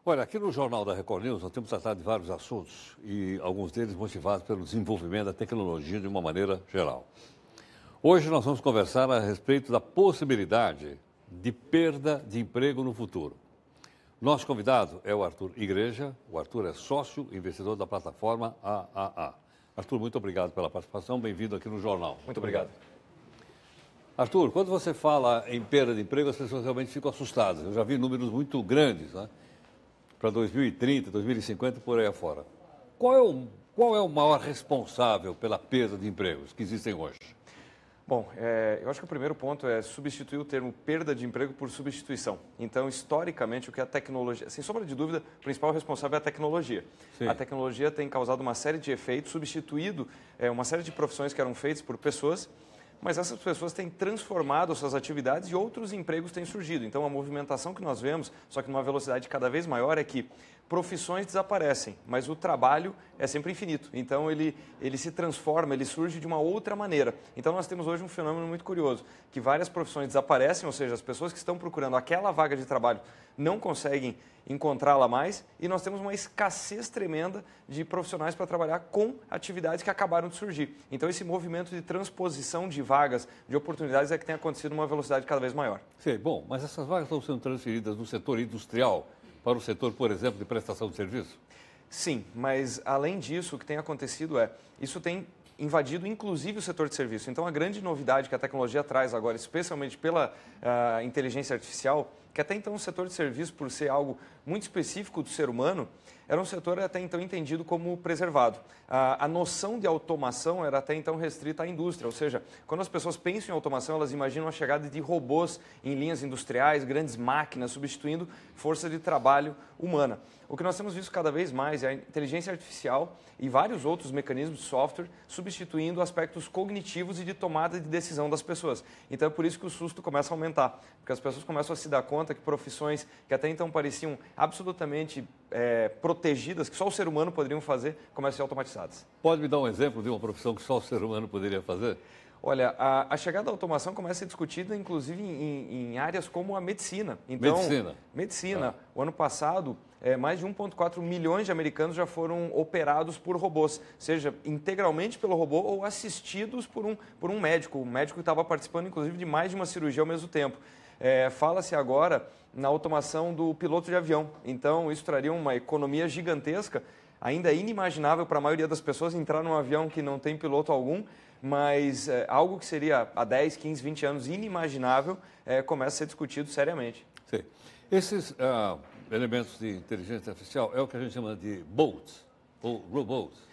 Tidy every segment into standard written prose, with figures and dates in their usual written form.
Olha, aqui no Jornal da Record News nós temos tratado de vários assuntos e alguns deles motivados pelo desenvolvimento da tecnologia de uma maneira geral. Hoje nós vamos conversar a respeito da possibilidade de perda de emprego no futuro. Nosso convidado é o Arthur Igreja. O Arthur é sócio investidor da plataforma AAA. Arthur, muito obrigado pela participação. Bem-vindo aqui no Jornal. Muito obrigado. Arthur, quando você fala em perda de emprego, as pessoas realmente ficam assustadas. Eu já vi números muito grandes, né? Para 2030, 2050, por aí afora. Qual é o maior responsável pela perda de empregos que existem hoje? Bom, eu acho que o primeiro ponto é substituir o termo perda de emprego por substituição. Então, historicamente, o que a tecnologia... Sem sombra de dúvida, o principal responsável é a tecnologia. Sim. A tecnologia tem causado uma série de efeitos, substituído uma série de profissões que eram feitas por pessoas, mas essas pessoas têm transformado suas atividades e outros empregos têm surgido. Então, a movimentação que nós vemos, só que numa velocidade cada vez maior, é que profissões desaparecem, mas o trabalho é sempre infinito. Então, ele se transforma, ele surge de uma outra maneira. Então, nós temos hoje um fenômeno muito curioso, que várias profissões desaparecem, ou seja, as pessoas que estão procurando aquela vaga de trabalho não conseguem encontrá-la mais, e nós temos uma escassez tremenda de profissionais para trabalhar com atividades que acabaram de surgir. Então, esse movimento de transposição de vagas, de oportunidades, é que tem acontecido numa velocidade cada vez maior. Sim, bom, mas essas vagas estão sendo transferidas do setor industrial para o setor, por exemplo, de prestação de serviço? Sim, mas além disso, o que tem acontecido isso tem invadido inclusive o setor de serviço. Então, a grande novidade que a tecnologia traz agora, especialmente pela inteligência artificial, que até então o setor de serviço, por ser algo muito específico do ser humano, era um setor até então entendido como preservado. A noção de automação era até então restrita à indústria, ou seja, quando as pessoas pensam em automação, elas imaginam a chegada de robôs em linhas industriais, grandes máquinas, substituindo força de trabalho humana. O que nós temos visto cada vez mais é a inteligência artificial e vários outros mecanismos de software substituindo aspectos cognitivos e de tomada de decisão das pessoas. Então é por isso que o susto começa a aumentar, porque as pessoas começam a se dar conta que profissões que até então pareciam absolutamente protegidas, que só o ser humano poderia fazer, começam a ser automatizadas. Pode me dar um exemplo de uma profissão que só o ser humano poderia fazer? Olha, a chegada da automação começa a ser discutida, inclusive, em áreas como a medicina. Então, medicina. O ano passado, mais de 1,4 milhões de americanos já foram operados por robôs, seja integralmente pelo robô ou assistidos por um médico. O médico estava participando, inclusive, de mais de uma cirurgia ao mesmo tempo. Fala-se agora na automação do piloto de avião. Então, isso traria uma economia gigantesca. Ainda é inimaginável para a maioria das pessoas entrar num avião que não tem piloto algum, mas algo que seria há 10, 15, 20 anos inimaginável começa a ser discutido seriamente. Sim. Esses elementos de inteligência artificial é o que a gente chama de bots ou robots.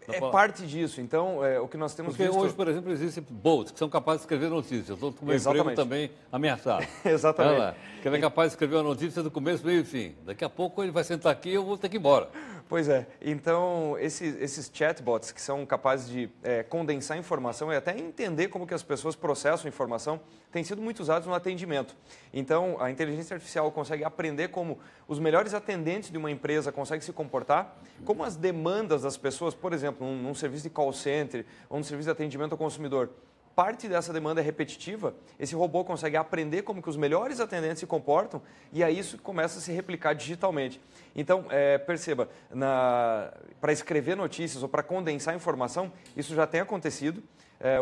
É parte disso. Então, o que nós temos Porque visto... hoje, por exemplo, existem bots que são capazes de escrever notícias. Estou com o meu emprego também ameaçado. Exatamente. Que ele é capaz de escrever uma notícia do começo, meio e fim. Daqui a pouco ele vai sentar aqui e eu vou ter que ir embora. Pois é. Então, esses chatbots que são capazes de condensar informação e até entender como que as pessoas processam informação, têm sido muito usados no atendimento. Então, a inteligência artificial consegue aprender como os melhores atendentes de uma empresa conseguem se comportar, como as demandas das pessoas, por exemplo, num serviço de call center ou num serviço de atendimento ao consumidor, parte dessa demanda é repetitiva, esse robô consegue aprender como que os melhores atendentes se comportam e aí isso começa a se replicar digitalmente. Então, perceba, para escrever notícias ou para condensar informação, isso já tem acontecido.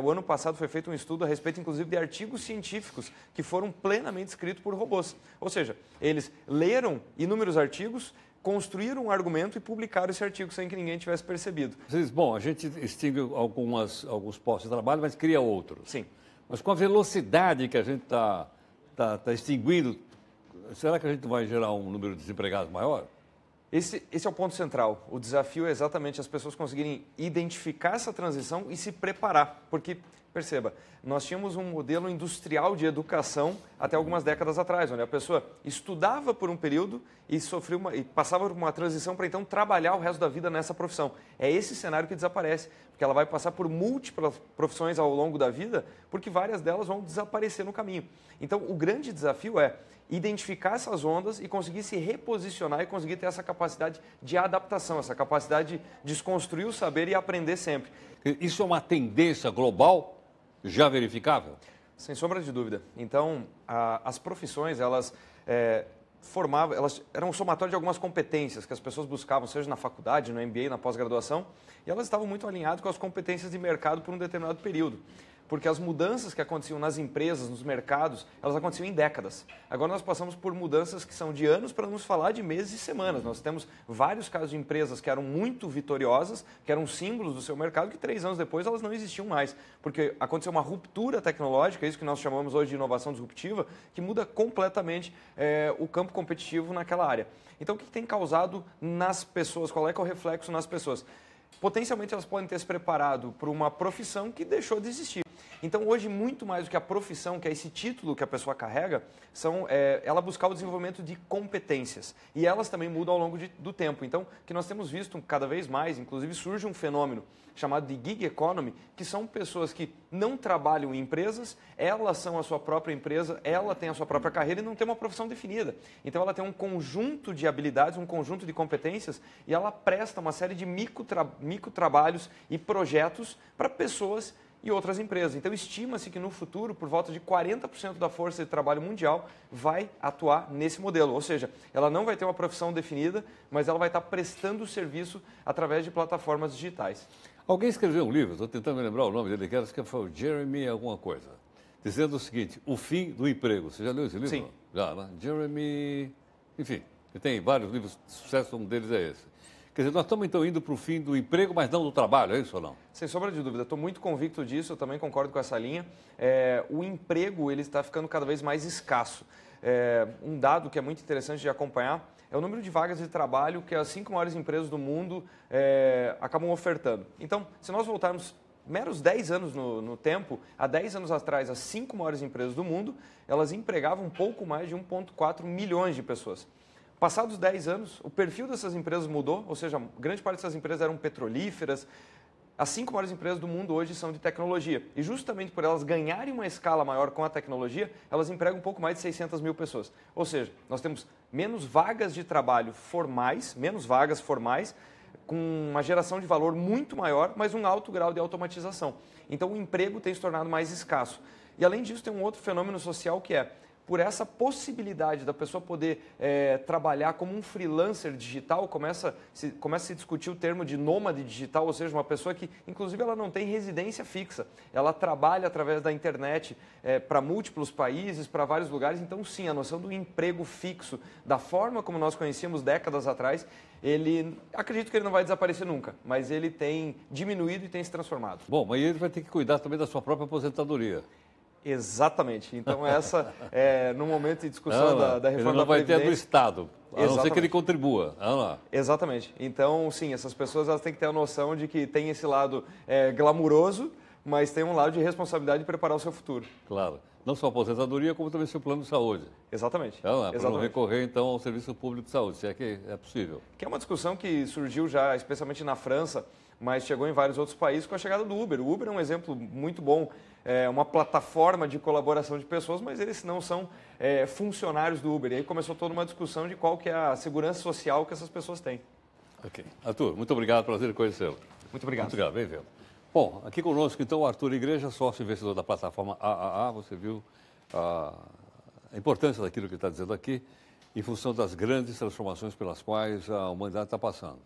O ano passado foi feito um estudo a respeito, inclusive, de artigos científicos que foram plenamente escritos por robôs. Ou seja, eles leram inúmeros artigos, construíram um argumento e publicaram esse artigo sem que ninguém tivesse percebido. Bom, a gente extingue alguns postos de trabalho, mas cria outros. Sim. Mas com a velocidade que a gente está extinguindo, será que a gente vai gerar um número de desempregados maior? Esse é o ponto central. O desafio é exatamente as pessoas conseguirem identificar essa transição e se preparar. Porque, perceba, nós tínhamos um modelo industrial de educação até algumas décadas atrás, onde a pessoa estudava por um período e passava por uma transição para então trabalhar o resto da vida nessa profissão. É esse cenário que desaparece, porque ela vai passar por múltiplas profissões ao longo da vida, porque várias delas vão desaparecer no caminho. Então, o grande desafio é identificar essas ondas e conseguir se reposicionar e conseguir ter essa capacidade de adaptação, essa capacidade de desconstruir o saber e aprender sempre. Isso é uma tendência global já verificável? Sem sombra de dúvida. Então, as profissões, elas elas eram um somatório de algumas competências que as pessoas buscavam, seja na faculdade, no MBA, na pós-graduação, e elas estavam muito alinhadas com as competências de mercado por um determinado período. Porque as mudanças que aconteciam nas empresas, nos mercados, elas aconteciam em décadas. Agora nós passamos por mudanças que são de anos para nos falar de meses e semanas. Nós temos vários casos de empresas que eram muito vitoriosas, que eram símbolos do seu mercado, que 3 anos depois elas não existiam mais. Porque aconteceu uma ruptura tecnológica, isso que nós chamamos hoje de inovação disruptiva, que muda completamente o campo competitivo naquela área. Então o que tem causado nas pessoas? Qual é que é o reflexo nas pessoas? Potencialmente elas podem ter se preparado para uma profissão que deixou de existir. Então, hoje, muito mais do que a profissão, que é esse título que a pessoa carrega, ela buscar o desenvolvimento de competências. E elas também mudam ao longo do tempo. Então, o que nós temos visto cada vez mais, inclusive surge um fenômeno chamado de gig economy, que são pessoas que não trabalham em empresas, elas são a sua própria empresa, ela tem a sua própria carreira e não tem uma profissão definida. Então, ela tem um conjunto de habilidades, um conjunto de competências e ela presta uma série de microtrabalhos e projetos para pessoas e outras empresas. Então, estima-se que no futuro, por volta de 40% da força de trabalho mundial vai atuar nesse modelo. Ou seja, ela não vai ter uma profissão definida, mas ela vai estar prestando serviço através de plataformas digitais. Alguém escreveu um livro, estou tentando me lembrar o nome dele, que acho que foi o Jeremy alguma coisa, dizendo o seguinte, o fim do emprego. Você já leu esse livro? Sim. Já, né? Jeremy... Enfim, tem vários livros de sucesso, um deles é esse. Quer dizer, nós estamos então indo para o fim do emprego, mas não do trabalho, é isso ou não? Sem sombra de dúvida, estou muito convicto disso, eu também concordo com essa linha. O emprego ele está ficando cada vez mais escasso. Um dado que é muito interessante de acompanhar é o número de vagas de trabalho que as 5 maiores empresas do mundo acabam ofertando. Então, se nós voltarmos meros 10 anos no tempo, há 10 anos atrás, as 5 maiores empresas do mundo, elas empregavam um pouco mais de 1,4 milhões de pessoas. Passados 10 anos, o perfil dessas empresas mudou, ou seja, grande parte dessas empresas eram petrolíferas. As 5 maiores empresas do mundo hoje são de tecnologia. E justamente por elas ganharem uma escala maior com a tecnologia, elas empregam um pouco mais de 600 mil pessoas. Ou seja, nós temos menos vagas de trabalho formais, menos vagas formais, com uma geração de valor muito maior, mas um alto grau de automatização. Então o emprego tem se tornado mais escasso. E além disso tem um outro fenômeno social que é, por essa possibilidade da pessoa poder trabalhar como um freelancer digital, começa a se discutir o termo de nômade digital, ou seja, uma pessoa que, inclusive, ela não tem residência fixa. Ela trabalha através da internet para múltiplos países, para vários lugares. Então, sim, a noção do emprego fixo, da forma como nós conhecíamos décadas atrás, acredito que ele não vai desaparecer nunca, mas ele tem diminuído e tem se transformado. Bom, mas ele vai ter que cuidar também da sua própria aposentadoria. Exatamente. Então, essa, no momento de discussão da reforma da Previdência... Ele não vai ter do Estado, a não ser que ele contribua. Exatamente. Então, sim, essas pessoas elas têm que ter a noção de que tem esse lado glamuroso, mas tem um lado de responsabilidade de preparar o seu futuro. Claro. Não só a aposentadoria, como também seu plano de saúde. Exatamente. Para não recorrer, então, ao Serviço Público de Saúde, se é que é possível. Que é uma discussão que surgiu já, especialmente na França, mas chegou em vários outros países com a chegada do Uber. O Uber é um exemplo muito bom, uma plataforma de colaboração de pessoas, mas eles não são funcionários do Uber. E aí começou toda uma discussão de qual que é a segurança social que essas pessoas têm. Ok. Arthur, muito obrigado, prazer em conhecê-lo. Muito obrigado. Muito obrigado, bem-vindo. Bom, aqui conosco, então, o Arthur Igreja, sócio investidor da plataforma AAA. Você viu a importância daquilo que ele está dizendo aqui, em função das grandes transformações pelas quais a humanidade está passando.